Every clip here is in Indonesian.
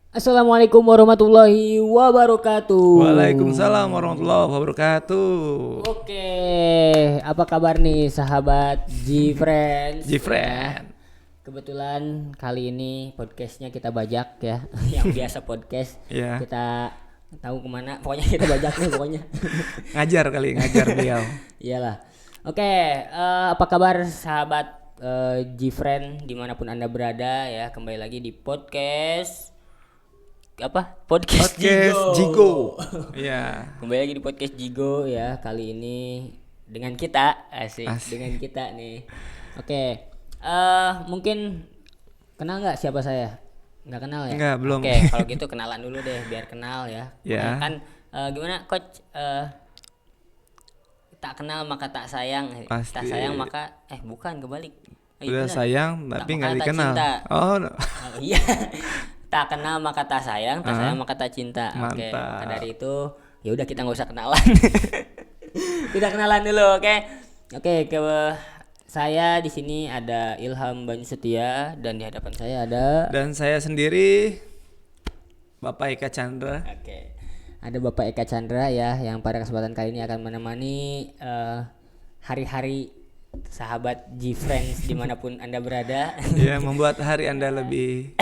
Assalamualaikum warahmatullahi wabarakatuh. Waalaikumsalam warahmatullahi wabarakatuh. Oke, apa kabar nih sahabat G-Friends? G-Friend. Kebetulan kali ini podcastnya kita bajak ya, yang biasa podcast. Iya. Kita tahu kemana, pokoknya kita bajak nih pokoknya. Ngajar beliau. Iyalah. Oke, apa kabar sahabat G-Friend dimanapun Anda berada ya, kembali lagi di podcast Jigo. Iya. Kembali lagi di podcast Jigo ya. Kali ini dengan kita asik. Dengan kita nih. Oke. Mungkin kenal nggak siapa saya? Nggak kenal ya? Enggak, belum. Oke, kalau gitu kenalan dulu deh biar kenal ya. Ya. Kan gimana coach? Tak kenal maka tak sayang. Pasti. Tak sayang maka bukan kebalik. Udah bener. sayang tapi nggak Tak dikenal. cinta. Oh, no. Oh iya. Tak kenal maka tak sayang, tak sayang maka tak cinta. Oke, Mantap. maka dari itu ya udah kita nggak usah kenalan. Kita kenalan dulu, oke? Oke, saya di sini ada Ilham Banyu Setia dan di hadapan saya ada Dan saya sendiri Bapak Eka Chandra. Oke. Ada Bapak Eka Chandra ya yang pada kesempatan kali ini akan menemani hari-hari sahabat G-Friends dimanapun Anda berada. Ya, membuat hari Anda lebih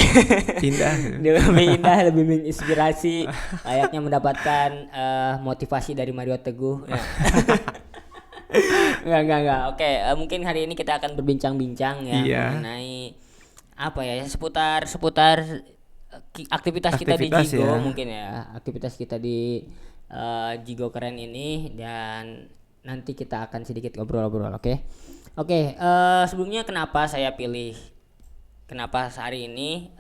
indah. Lebih indah, lebih menginspirasi, layaknya mendapatkan motivasi dari Mario Teguh. Enggak. Oke, mungkin hari ini kita akan berbincang-bincang ya Iya. mengenai apa ya seputar aktivitas kita di Aktivitas Jigo ya. mungkin ya, aktivitas kita di Jigo keren ini, dan nanti kita akan sedikit ngobrol-ngobrol, oke? Oke, sebelumnya kenapa hari ini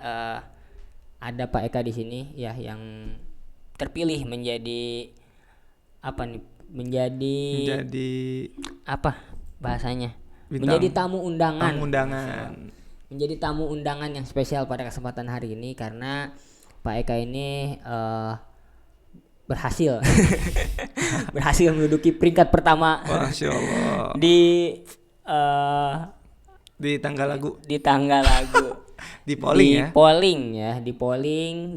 ada Pak Eka di sini ya yang terpilih menjadi apa nih? Menjadi apa bahasanya? Bintang. Menjadi tamu undangan. Menjadi tamu undangan yang spesial pada kesempatan hari ini karena Pak Eka ini berhasil menduduki peringkat pertama. Masya Allah. di tangga lagu. di polling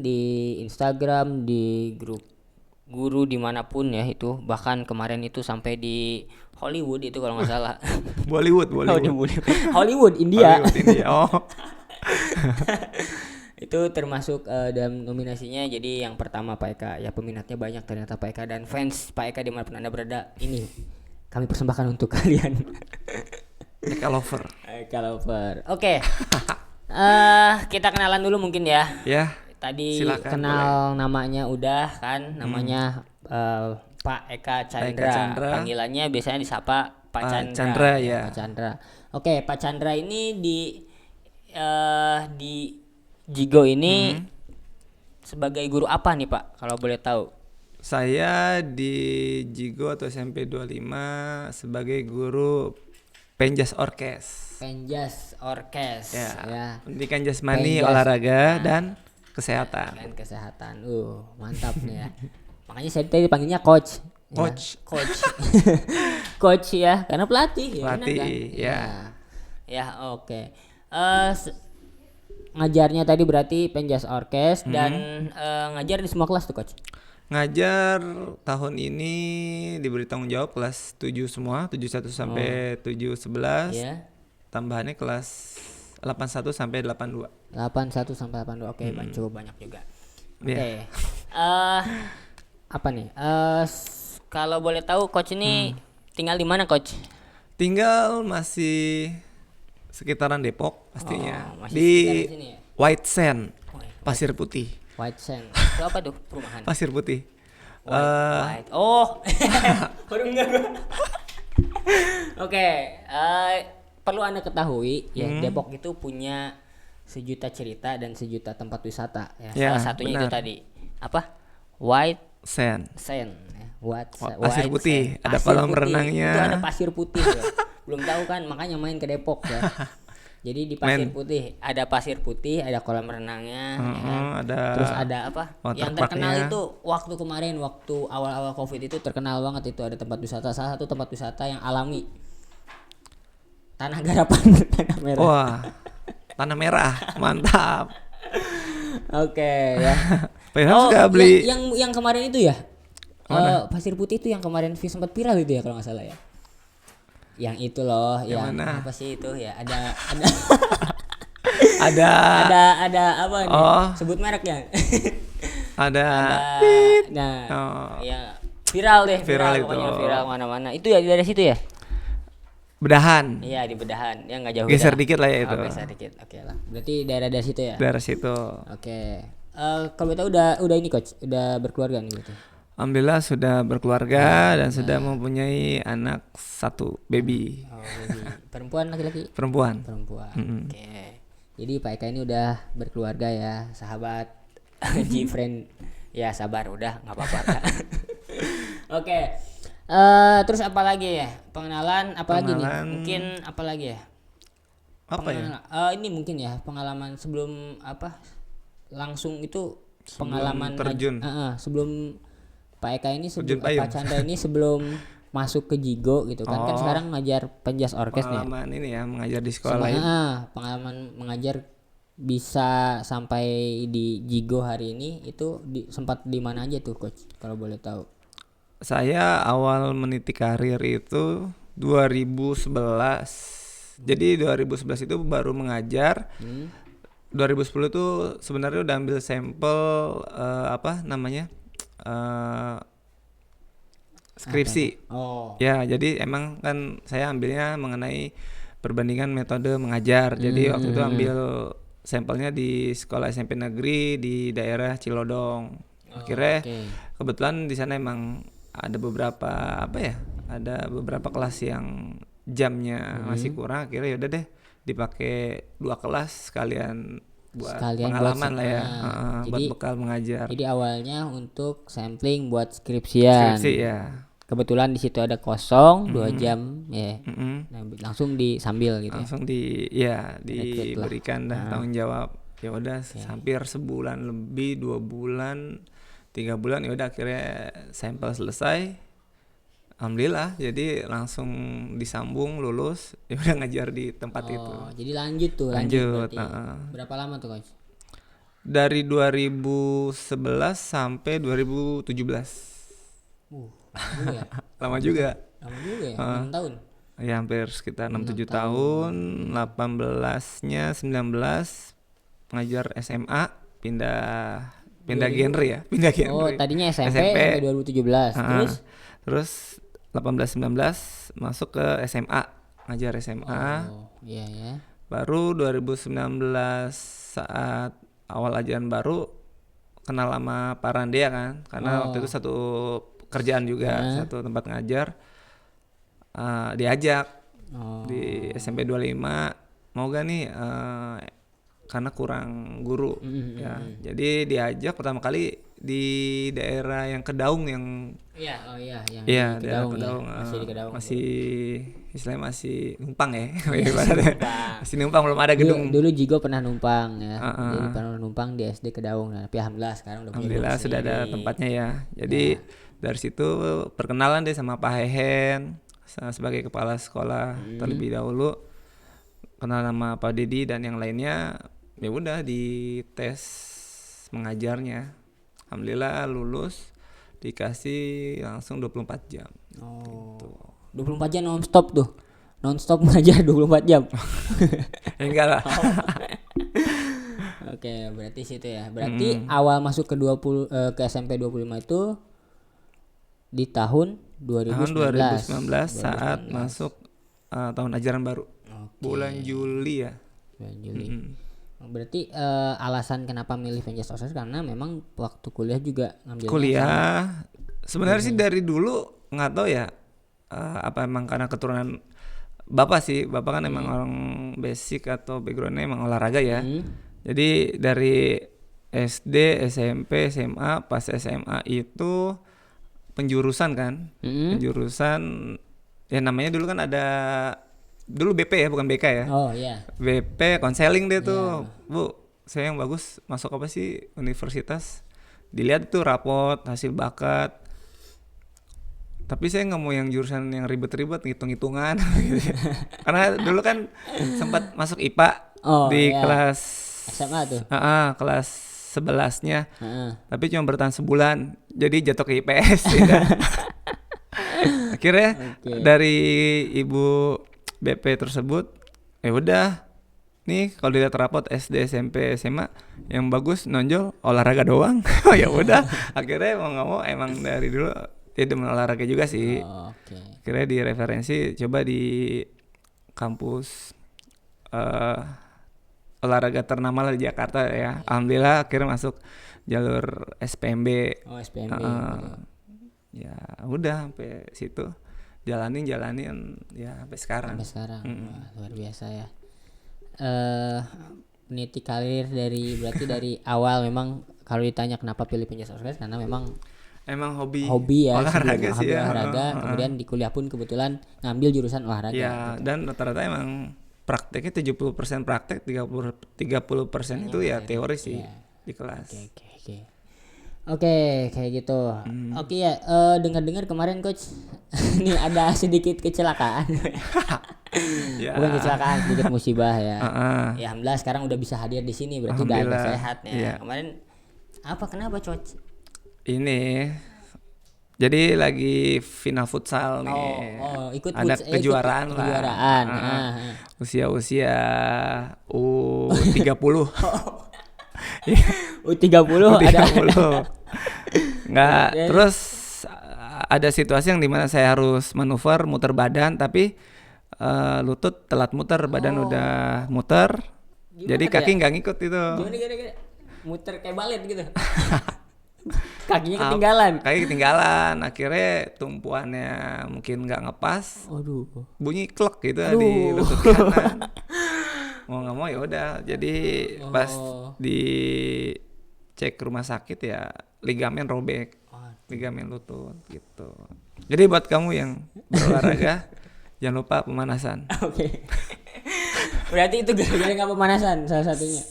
di Instagram, di grup guru dimanapun ya, itu bahkan kemarin itu sampai di Hollywood itu kalau nggak salah. Bollywood. Hollywood India. Oh. Itu termasuk dalam nominasinya. Jadi yang pertama Pak Eka ya, peminatnya banyak ternyata Pak Eka, dan fans Pak Eka dimanapun Anda berada, ini kami persembahkan untuk kalian. Eka lover. Oke. Kita kenalan dulu mungkin ya. Ya. Tadi silakan, kenal boleh. Namanya udah kan, namanya Pak Eka Chandra. Panggilannya biasanya disapa Pak Chandra ya. Pak Chandra. Oke, Pak Chandra ini di Jigo ini sebagai guru apa nih Pak, kalau boleh tahu? Saya di Jigo atau SMP 25 sebagai guru Penjas Orkes. Ya. Pendidikan jasmani, olahraga dan kesehatan. Mantap nih ya. Makanya saya tadi panggilnya coach. Coach ya, karena pelatih ya. Pelatih, kan? ya. Ya, oke. Ngajarnya tadi berarti Penjas Orkes dan ngajar di semua kelas tuh coach. Ngajar tahun ini diberi tanggung jawab kelas 7 semua, 71 sampai 711. Iya. Tambahannya kelas 81 sampai 82. 81 sampai 82. Oke, cukup banyak juga. Oke. Yeah. Apa nih? Kalau boleh tahu coach ini tinggal di mana coach? Tinggal masih sekitaran Depok pastinya. Masih Di sekitaran sini ya? White Sand, Pasir Putih. White Sand. Itu apa tuh perumahan? Pasir Putih. White. Oh. Baru enggak gua. Oke, perlu Anda ketahui ya, Depok itu punya sejuta cerita dan sejuta tempat wisata ya. Salah satunya benar. itu tadi. Apa? White Sand. ya. Pasir putih, ada kolam renangnya. Itu ada pasir putih ya. Belum tahu kan, makanya main ke Depok ya. Jadi di pasir putih ada pasir putih, ada kolam renangnya, ya kan? Terus ada apa? Yang terkenal itu waktu awal-awal Covid itu terkenal banget, itu ada tempat wisata, salah satu tempat wisata yang alami. Tanah Garapan, Tanah Merah. Wah, Tanah Merah, mantap. Oke ya. Pak Ilham suka beli yang kemarin itu ya. Pasir putih itu yang kemarin sempat viral itu ya kalau nggak salah ya. Yang itu loh, yang mana? apa sih itu ya? Ada ada apa nih? Sebut mereknya. Ada. Ya viral deh, viral itu. Pokoknya viral mana-mana. Itu ya dari situ ya? Bedahan. Iya di Bedahan, ya nggak jauh. Geser dikit lah ya itu. Geser dikit, oke lah. Berarti daerah dari situ ya? Daerah situ. Oke. Kalau tahu udah ini coach, udah berkeluarga nih berarti? Alhamdulillah sudah berkeluarga dan sudah mempunyai anak 1 baby. Baby. Perempuan laki-laki? Perempuan. Oke. Jadi Pak Eka ini udah berkeluarga ya, sahabat. G-friend. Ya sabar udah nggak apa-apa. Oke. Terus apa lagi ya? Pengenalan apalagi nih? Mungkin apa lagi ya? Apa ya? Ini mungkin ya pengalaman sebelum langsung itu sebelum pengalaman terjun. Sebelum Pak Eka ini Pak Chandra ini sebelum masuk ke Jigo gitu kan. Kan sekarang ngajar penjas orkes nih. Pengalaman ini ya mengajar di sekolah lain. Pengalaman mengajar bisa sampai di Jigo hari ini itu sempat di mana aja tuh coach kalau boleh tahu? Saya awal meniti karir itu 2011. Jadi 2011 itu baru mengajar. 2010 itu sebenarnya udah ambil sampel skripsi. Ya, jadi emang kan saya ambilnya mengenai perbandingan metode mengajar. Jadi waktu itu ambil sampelnya di sekolah SMP negeri di daerah Cilodong. Akhirnya kebetulan di sana emang ada beberapa kelas yang jamnya masih kurang. Akhirnya yaudah deh dipakai 2 kelas sekalian pengalaman lah ya, buat bekal mengajar. Jadi awalnya untuk sampling buat skripsian. Skripsi ya. Kebetulan di situ ada kosong 2 jam ya. Nah, langsung disambil gitu. Langsung diberikan tanggung jawab. Ya udah hampir sebulan lebih, 2 bulan, 3 bulan ya udah akhirnya sampel selesai. Alhamdulillah, jadi langsung disambung lulus, ya udah ngajar di tempat itu. Jadi lanjut berarti. Berapa lama tuh coach? Dari 2011 sampai 2017. Lama juga. Lama juga ya, 6 tahun. Ya hampir sekitar 6-7 tahun. 18-nya 19 ngajar SMA, pindah genre ya, pindah genre. Tadinya SMP sampai 2017. Terus 18-19 masuk ke SMA, ngajar SMA. Iya ya. Baru 2019 saat awal ajaran baru kenal sama Pak Randea kan, karena waktu itu satu kerjaan juga, satu tempat ngajar. Diajak di SMP 25, mau gak nih karena kurang guru ya. Jadi diajak pertama kali di daerah yang Kedaung yang yang di daerah Kedaung, masih di Kedaung. Masih istilahnya masih numpang ya. Masih numpang, belum ada gedung. Dulu Jigo pernah numpang ya. Jadi pernah numpang di SD Kedaung. Tapi alhamdulillah sekarang udah alhamdulillah sudah ada tempatnya ya. Jadi dari situ perkenalan deh sama Pak Hehen sebagai kepala sekolah terlebih dahulu. Kenal sama Pak Dedi dan yang lainnya. Ya udah di tes mengajarnya. Alhamdulillah lulus, dikasih langsung 24 jam. Gitu. 24 jam non-stop tuh. Non-stop ngajar 24 jam. Enggak lah. Oke, berarti situ ya. Berarti awal masuk ke ke SMP 25 itu di tahun 2019 saat masuk tahun ajaran baru. Bulan Juli ya. Bulan Juli. Berarti alasan kenapa milih penjas orkes karena memang waktu kuliah juga ngambil kuliah. Sebenarnya sih dari dulu nggak tahu ya apa emang karena keturunan bapak sih. Bapak kan emang orang basic atau backgroundnya emang olahraga ya. Jadi dari SD, SMP, SMA, pas SMA itu penjurusan kan. Penjurusan ya namanya dulu kan ada dulu BP ya, bukan BK ya. BP konseling deh tuh. Bu, saya yang bagus masuk apa sih universitas? Dilihat tuh rapot, hasil bakat. Tapi saya nggak mau yang jurusan yang ribet-ribet, ngitung-hitungan gitu. Karena dulu kan sempat masuk IPA di kelas SMA tuh. Kelas 11-nya. Tapi cuma bertahan sebulan. Jadi jatuh ke IPS gitu. Akhirnya dari ibu BP tersebut, ya udah. Nih kalau dilihat rapot SD, SMP, SMA yang bagus nonjol olahraga doang. Oh ya udah. Akhirnya mau nggak mau emang dari dulu dia demen olahraga juga sih. Akhirnya di referensi coba di kampus olahraga ternama lah di Jakarta ya. Alhamdulillah akhirnya masuk jalur SPMB. SPMB. Ya udah sampai situ jalanin ya sampai sekarang. Wah, luar biasa ya. Meniti karir berarti dari awal memang kalau ditanya kenapa pilih penjasa orkes karena memang hobi ya, olahraga sih ya. Kemudian di kuliah pun kebetulan ngambil jurusan olahraga. Ya, gitu. Dan rata-rata emang prakteknya 70% praktek, 30% itu ya teori sih di kelas. Oke, kayak gitu. Oke ya, dengar-dengar kemarin coach ini ada sedikit kecelakaan. Bukan kecelakaan, sedikit musibah ya. Ya alhamdulillah sekarang udah bisa hadir di sini berarti udah agak sehat ya. Kemarin kenapa coach? Ini jadi lagi final futsal nih. Ikut ada kejuaraan lah. Usia U30. U30 ada. Nggak, terus ada situasi yang dimana saya harus manuver muter badan tapi lutut telat muter, badan udah muter. Gimana jadi kaki nggak ngikut itu. Gimana? Muter kayak balet gitu. Kakinya ketinggalan. Akhirnya tumpuannya mungkin nggak ngepas. Bunyi klek gitu di lutut kanan. Mau nggak mau ya udah. Jadi pas dicek rumah sakit ya ligamen robek, ligamen lutut gitu. Jadi buat kamu yang berolahraga jangan lupa pemanasan. Berarti itu gara-gara nggak pemanasan salah satunya.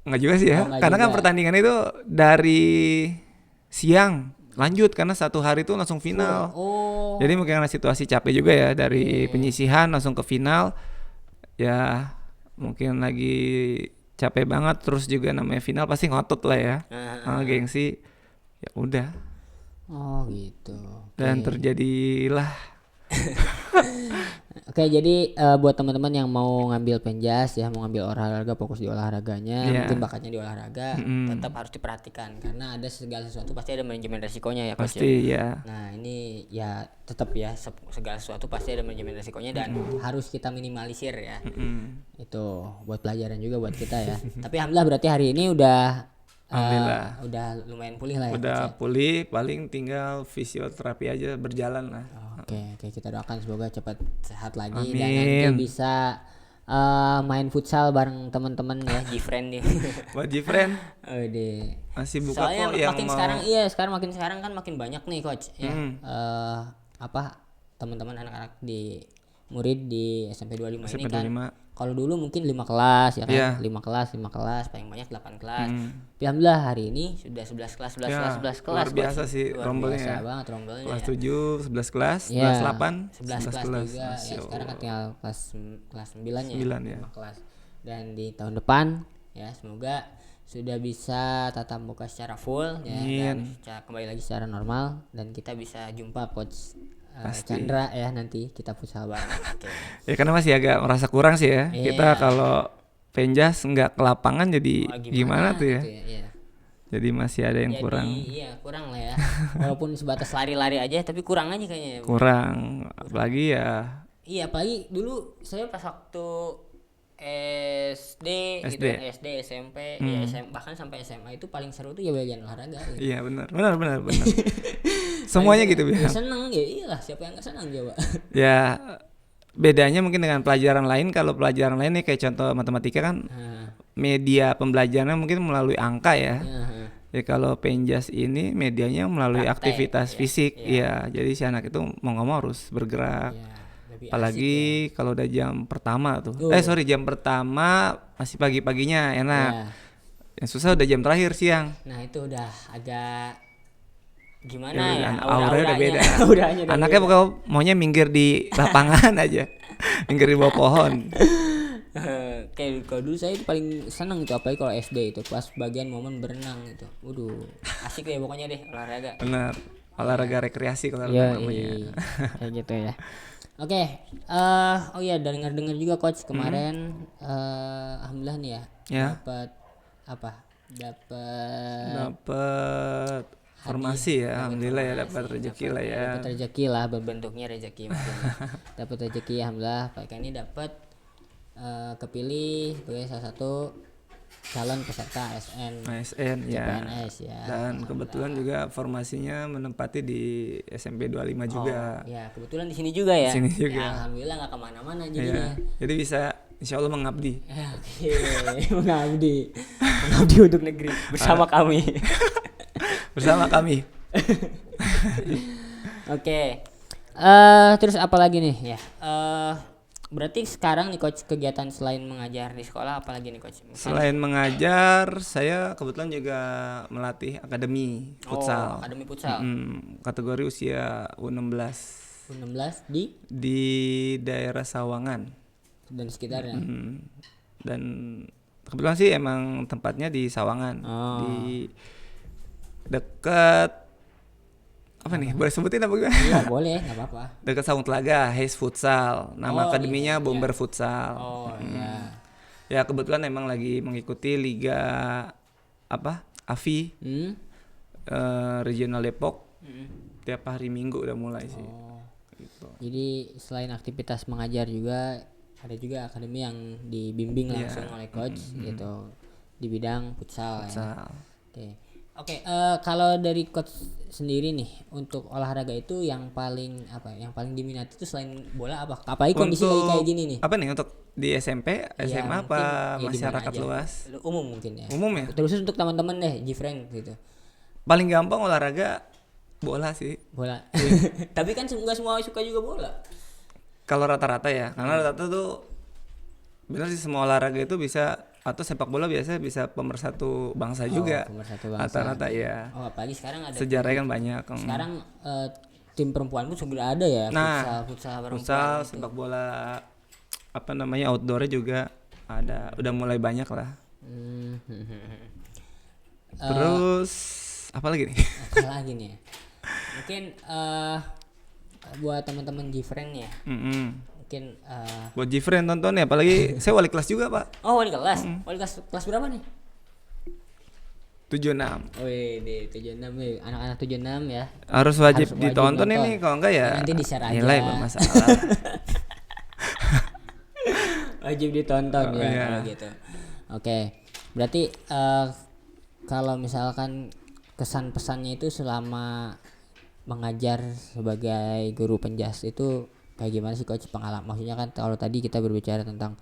Nggak juga sih ya, karena kan pertandingan itu dari siang lanjut karena satu hari itu langsung final. Jadi mungkin karena situasi capek juga ya dari penyisihan langsung ke final. Ya mungkin lagi capek banget, terus juga namanya final pasti ngotot lah ya. Gengsi. Ya udah. Gitu. Dan terjadilah. Jadi buat teman-teman yang mau ngambil penjas ya, mau ngambil olahraga, fokus di olahraganya, mungkin bakatnya di olahraga, tetap harus diperhatikan karena ada segala sesuatu pasti ada manajemen resikonya ya coach. Pasti ya. Nah ini ya tetap ya segala sesuatu pasti ada manajemen resikonya dan harus kita minimalisir ya. Itu buat pelajaran juga buat kita ya. Tapi alhamdulillah berarti hari ini udah lumayan pulih lah ya. Udah pulih, paling tinggal fisioterapi aja berjalan lah. Oke, kita doakan semoga cepat sehat lagi. Dan nanti bisa main futsal bareng teman-teman ya, Gfriend nih. Buat Gfriend. Masih buka soalnya kok yang makin sekarang kan makin banyak nih coach ya. Teman-teman anak-anak di murid di SMP 25 ini kan. Kalau dulu mungkin 5 kelas ya kan, 5 kelas, paling banyak 8 kelas. Alhamdulillah hari ini sudah 11 kelas. Luar biasa sih rombolnya. Biasa banget rombolnya. Kelas 7, 11 kelas, kelas 8, 11 kelas juga. Ya, sekarang kan tinggal kelas 9 ya, 5 kelas. Dan di tahun depan ya semoga sudah bisa tatap muka secara full ya, dan kembali lagi secara normal dan kita bisa jumpa coach Chandra ya nanti kita futsal bareng. Ya karena masih agak merasa kurang sih ya. Kita kalau penjas nggak ke lapangan jadi gimana tuh ya? Jadi masih ada yang kurang. Iya kurang lah ya. Walaupun sebatas lari-lari aja tapi kurang aja kayaknya. Kurang, apalagi ya. Iya apalagi dulu saya pas waktu SD, gitu kan, SD, SMP, ya bahkan sampai SMA itu paling seru tuh ya bagian olahraga. Gitu. Iya benar. Semuanya gitu bilang. Seneng ya iyalah, siapa yang nggak senang coba. Ya bedanya mungkin dengan pelajaran lain. Kalau pelajaran lain nih kayak contoh matematika kan media pembelajarannya mungkin melalui angka ya. Ya kalau penjas ini medianya melalui aktivitas fisik. Ya jadi si anak itu mau nggak mau harus bergerak. Apalagi kalau udah jam pertama tuh. Jam pertama masih pagi-paginya enak. Yang susah udah jam terakhir siang. Nah itu udah agak gimana ya? Auranya udah beda. Anaknya pokoknya maunya minggir di lapangan aja. Minggir di bawah pohon. Kayak kalau dulu saya itu paling senang itu, apalagi kalau SD itu pas bagian momen berenang itu. Waduh, asik deh pokoknya deh olahraga. Benar. Olahraga rekreasi kalau Iya, namanya. kayak gitu ya. Oke, oh iya, dengar juga coach kemarin, alhamdulillah nih ya, dapat apa? Dapat formasi ya, alhamdulillah ya, dapat rezeki lah ya. Dapat rezeki lah, berbentuknya rezeki mungkin. Dapat rezeki alhamdulillah, Pak Ika ini dapat kepilih sebagai salah satu calon peserta ASN ya. CPNS ya. Dan kebetulan juga formasinya menempati di SMP 25 juga. Ya, kebetulan di sini juga ya. Di sini juga. Ya, alhamdulillah nggak kemana-mana jadinya. Jadi bisa insya Allah mengabdi. Oke, mengabdi untuk negeri bersama kami. Bersama kami. Oke. Terus apa lagi nih ya? Berarti sekarang nih coach, kegiatan selain mengajar di sekolah apa lagi nih coach? Selain mengajar, saya kebetulan juga melatih akademi futsal. Akademi futsal. Kategori usia U16. U16 di daerah Sawangan dan sekitarnya. Dan kebetulan sih emang tempatnya di Sawangan, di dekat apa nih? Boleh sebutin apa gimana? Iya boleh, nggak apa-apa. Dekat Saung Telaga, Hayes Futsal. Nama akademinya Bomber Futsal. Iya. Ya kebetulan emang lagi mengikuti liga AFI regional Depok. Tiap hari Minggu udah mulai sih. Gitu. Jadi selain aktivitas mengajar juga ada juga akademi yang dibimbing langsung oleh coach gitu di bidang futsal. Ya. Oke, kalau dari coach sendiri nih untuk olahraga itu yang paling diminati itu selain bola apa? Apalagi kondisi lagi kayak gini nih. Apa nih untuk di SMP, SMA apa masyarakat luas? Umum mungkin ya. Umum ya. Terus untuk teman-teman deh, Gfriend gitu. Paling gampang olahraga bola sih. Bola. Tapi kan nggak semua suka juga bola. Kalau rata-rata ya, karena rata-rata tuh benar sih semua olahraga itu bisa, atau sepak bola biasa bisa pemersatu bangsa juga. Pemersatu bangsa. Rata-rata ya. Apalagi sekarang ada sejarahnya kan banyak. Sekarang tim perempuan pun sudah ada ya. Futsal perempuan. Futsal, sepak bola outdoornya juga ada, udah mulai banyak lah. Terus apa lagi nih? Apa lagi nih? Mungkin buat teman-teman Gfriend ya. Mungkin buat Gfriend tonton ya, apalagi saya wali kelas juga, Pak. Oh, wali kelas. Wali kelas berapa nih? 76. Wih, di 76 nih, anak-anak 76 ya. Harus wajib ditonton ini, kalau enggak ya nanti di-share aja. Nilai bermasalah. Wajib ditonton ya kalau gitu. Oke. Berarti kalau misalkan kesan pesannya itu selama mengajar sebagai guru penjas itu kayak gimana sih coach, pengalaman? Maksudnya kan kalau tadi kita berbicara tentang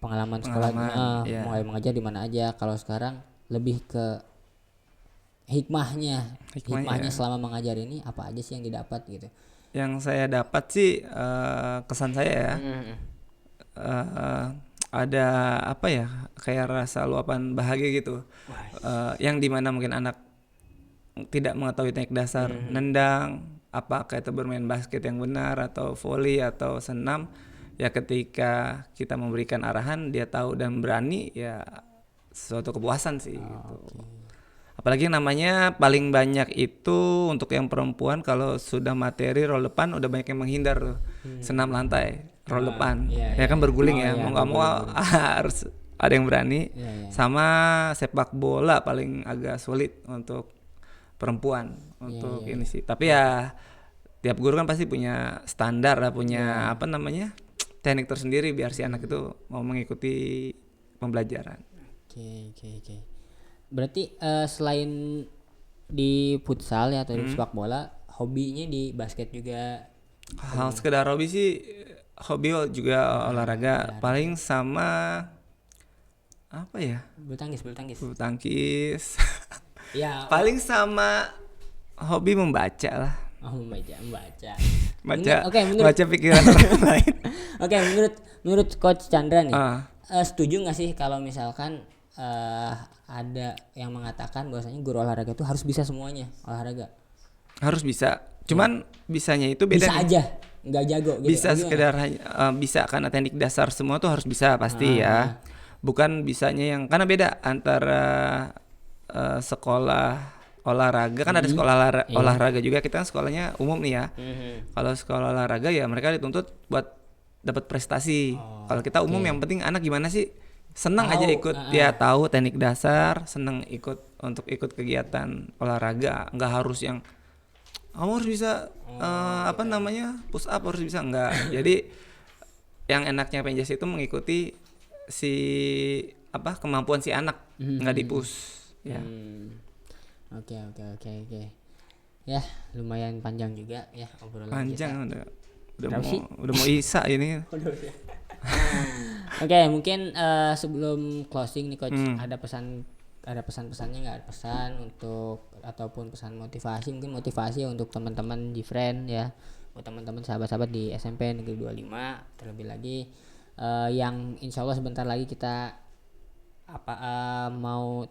pengalaman sekolahnya, mulai mengajar di mana aja. Kalau sekarang lebih ke hikmahnya selama mengajar ini apa aja sih yang didapat gitu? Yang saya dapat sih kesan saya ya. Ada apa ya, kayak rasa luapan bahagia gitu, yang dimana mungkin anak tidak mengetahui teknik dasar nendang, apakah itu bermain basket yang benar atau volley atau senam, ya ketika kita memberikan arahan dia tahu dan berani, ya suatu kepuasan sih gitu. Apalagi namanya paling banyak itu untuk yang perempuan, kalau sudah materi roll depan udah banyak yang menghindar tuh. Senam lantai roll depan kan berguling mau nggak mau harus ada yang berani. Sama sepak bola paling agak sulit untuk perempuan untuk ini sih. Tapi ya tiap guru kan pasti punya standar lah, punya teknik tersendiri biar si anak itu mau mengikuti pembelajaran. Oke. Berarti selain di futsal ya atau di sepak bola, hobinya di basket juga? Hal sekedar hobi sih, hobi juga olahraga. Paling sama apa ya? Bulu tangkis. Ya. Paling sama hobi membaca lah. Membaca. Baca pikiran orang lain. Oke, menurut Coach Chandra nih, setuju nggak sih kalau misalkan ada yang mengatakan bahwasanya guru olahraga itu harus bisa semuanya olahraga? Harus bisa. Cuman bisanya itu beda. Bisa aja. nggak jago gitu. Bisa sekedar bisa karena teknik dasar semua tuh harus bisa pasti ya. Bukan bisanya yang karena beda antara sekolah olahraga kan ada sekolah olahraga juga, kita kan sekolahnya umum nih ya. Kalau sekolah olahraga ya mereka dituntut buat dapat prestasi. Kalau kita umum yang penting anak gimana sih senang aja ikut ya, tahu teknik dasar, senang ikut kegiatan olahraga, nggak harus yang kamu harus bisa push up harus bisa, enggak. Jadi yang enaknya penjas itu mengikuti si kemampuan si anak, nggak di-push ya. Oke. Ya, lumayan panjang juga ya obrolan panjang kita. udah mau isa ini. Oke, mungkin sebelum closing nih Coach, ada pesan-pesannya nggak? Pesan untuk ataupun pesan motivasi, mungkin motivasi untuk teman-teman di friend ya, buat teman-teman sahabat-sahabat di SMP Negeri 25, terlebih lagi yang insya Allah sebentar lagi kita mau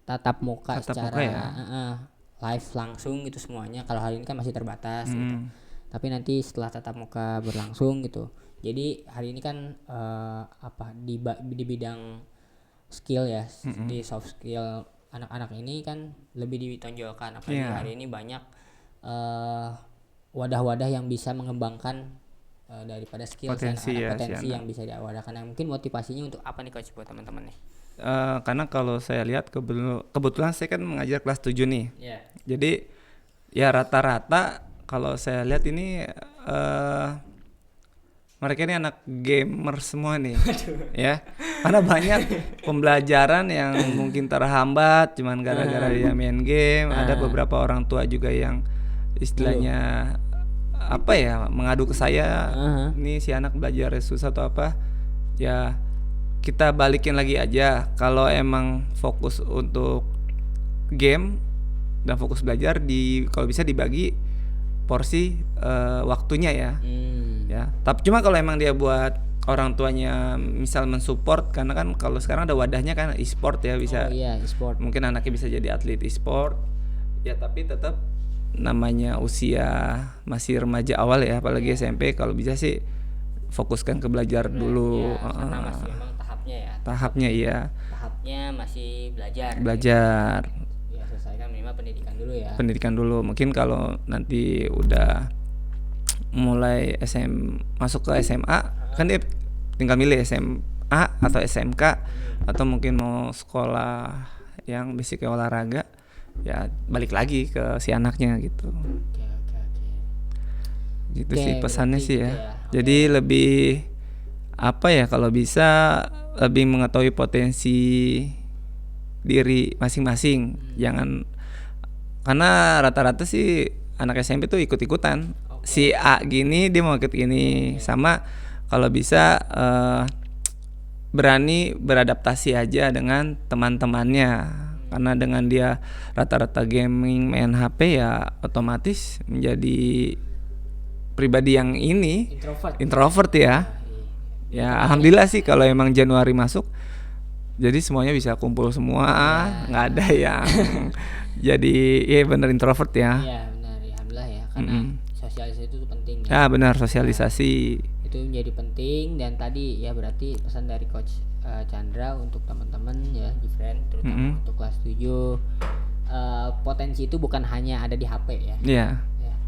tatap muka secara live langsung gitu semuanya. Kalau hari ini kan masih terbatas gitu. Tapi nanti setelah tatap muka berlangsung gitu. Jadi hari ini kan di bidang skill ya, di soft skill anak-anak ini kan lebih ditonjolkan. Apalagi hari ini banyak wadah-wadah yang bisa mengembangkan daripada skill potensi yang bisa diwadahkan. Nah, mungkin motivasinya untuk apa nih Coach buat teman-teman nih? Karena kalau saya lihat kebetulan saya kan mengajar kelas 7 nih. Jadi ya rata-rata kalau saya lihat ini mereka ini anak gamer semua nih. Ya. Karena banyak pembelajaran yang mungkin terhambat cuman gara-gara dia main game. Ada beberapa orang tua juga yang istilahnya mengadu ke saya, nih si anak belajar susah atau apa. Ya kita balikin lagi aja, kalau emang fokus untuk game dan fokus belajar kalau bisa dibagi porsi waktunya ya. Ya. Tapi cuma kalau emang dia buat orang tuanya misal mensupport, karena kan kalau sekarang ada wadahnya kan e-sport ya, bisa. E-sport. Mungkin anaknya bisa jadi atlet e-sport. Ya tapi tetap namanya usia masih remaja awal ya, apalagi SMP, kalau bisa sih fokuskan ke belajar dulu. Karena masih emang tahapnya iya. Tahapnya masih belajar. Ya, selesaikan minimal pendidikan dulu. Mungkin kalau nanti udah mulai masuk ke SMA, kan dia tinggal milih SMA atau SMK atau mungkin mau sekolah yang basic olahraga, ya balik lagi ke si anaknya gitu. Gitu sih pesannya sih ya. Jadi lebih kalau bisa lebih mengetahui potensi diri masing-masing. Jangan, karena rata-rata sih anak SMP tuh ikut-ikutan. Si A gini dia mau ikut gini. Sama kalau bisa berani beradaptasi aja dengan teman-temannya. Karena dengan dia rata-rata gaming, main HP, ya otomatis menjadi pribadi yang introvert ya. Ya alhamdulillah sih kalau emang Januari masuk, jadi semuanya bisa kumpul semua, nggak ada yang jadi bener introvert ya. Iya benar, alhamdulillah ya, karena sosialisasi itu penting ya. Ya benar, sosialisasi itu menjadi penting. Dan tadi ya berarti pesan dari Coach Chandra untuk teman-teman ya di friend, terutama untuk kelas 7, potensi itu bukan hanya ada di HP ya.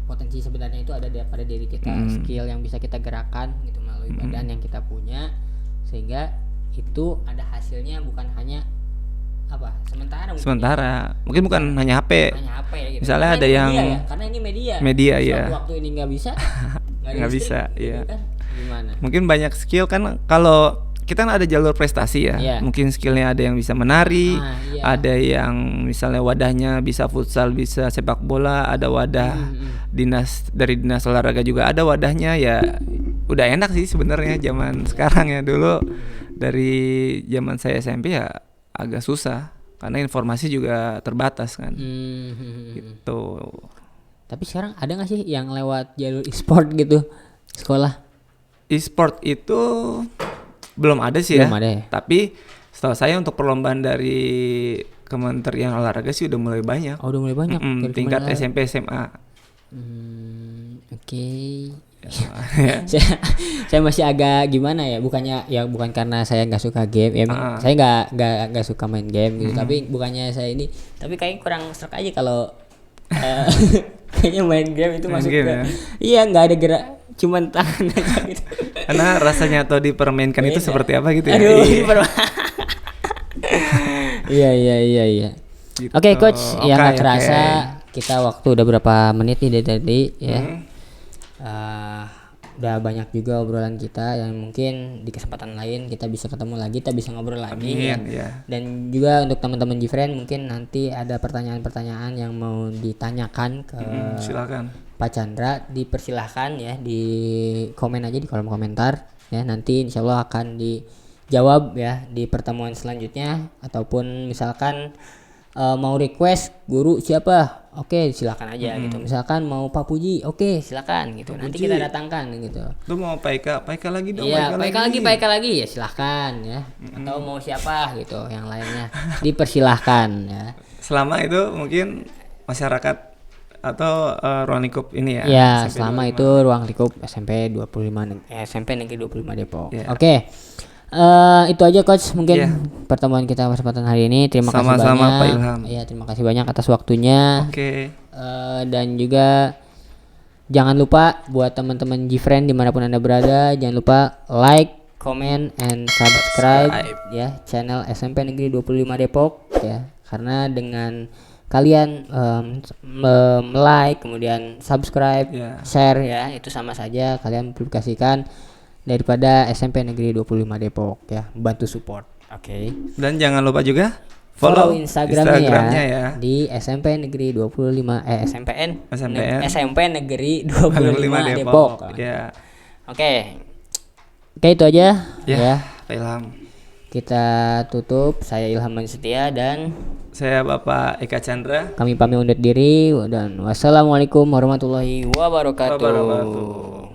Potensi sebenarnya itu ada pada diri kita, skill yang bisa kita gerakan gitu melalui badan yang kita punya, sehingga itu ada hasilnya, bukan hanya sementara mungkin bukan hanya HP ya, gitu. Misalnya karena ada yang karena ini media ya, waktu ini nggak bisa nggak bisa gitu kan, gimana? Mungkin banyak skill kan, kalau kita kan ada jalur prestasi ya. Mungkin skillnya ada yang bisa menari, ada yang misalnya wadahnya bisa futsal, bisa sepak bola, ada wadah dinas olahraga juga ada wadahnya. Ya udah enak sih sebenarnya zaman sekarang ya. Dulu dari zaman saya SMP ya agak susah karena informasi juga terbatas kan. Gitu. Tapi sekarang ada nggak sih yang lewat jalur e-sport gitu sekolah? E-sport itu belum ada sih ya. Tapi setahu saya untuk perlombaan dari Kementerian Olahraga sih udah mulai banyak. Udah mulai banyak. Tingkat SMP SMA. Oke. saya masih agak gimana ya, bukan karena saya nggak suka game ya, emang saya nggak suka main game gitu, tapi bukannya saya ini, tapi kayaknya kurang serak aja kalau kayaknya main game itu masuk ke ya? Iya, nggak ada gerak, cuman tangan aja gitu. Karena rasanya atau dipermainkan itu seperti apa gitu ya. Aduh, iya. Gitu. Oke, coach, ya nggak terasa kita waktu udah berapa menit nih dari tadi ya. Udah banyak juga obrolan kita, yang mungkin di kesempatan lain kita bisa ketemu lagi, kita bisa ngobrol lagi. Ya. Dan juga untuk teman-teman Gfriend, mungkin nanti ada pertanyaan-pertanyaan yang mau ditanyakan ke silakan Pak Chandra, dipersilahkan ya, di komen aja di kolom komentar ya, nanti insyaallah akan dijawab ya di pertemuan selanjutnya. Ataupun misalkan mau request guru siapa, oke silakan aja gitu. Misalkan mau Pak Puji, oke silakan gitu. Nanti kita datangkan gitu. Lu mau Pak Eka lagi dong? Iya, Pak Eka lagi ya silakan ya. Atau mau siapa gitu yang lainnya, dipersilahkan ya. Selama itu mungkin masyarakat atau ruang lingkup ini ya. Ya, selama 25. Itu ruang lingkup SMP 25 SMP Negeri 25 Depok. Yeah. Oke. Itu aja coach, mungkin pertemuan kita kesempatan hari ini. Terima kasih banyak Pak Ilham. Iya, terima kasih banyak atas waktunya. Oke. Dan juga jangan lupa buat teman-teman Gfriend dimanapun Anda berada, jangan lupa like, comment, and subscribe ya channel SMP Negeri 25 Depok ya. Karena dengan kalian like, kemudian subscribe, share ya, itu sama saja kalian publikasikan daripada SMP Negeri 25 Depok ya, bantu support. Oke. Dan jangan lupa juga follow Instagramnya ya di SMP Negeri 25 SMP Negeri 25 Depok. Ya. Oke, itu aja ya. Pak Ilham. Kita tutup. Saya Ilham Setia dan saya Bapak Eka Chandra. Kami pamit undur diri dan wassalamualaikum warahmatullahi wabarakatuh.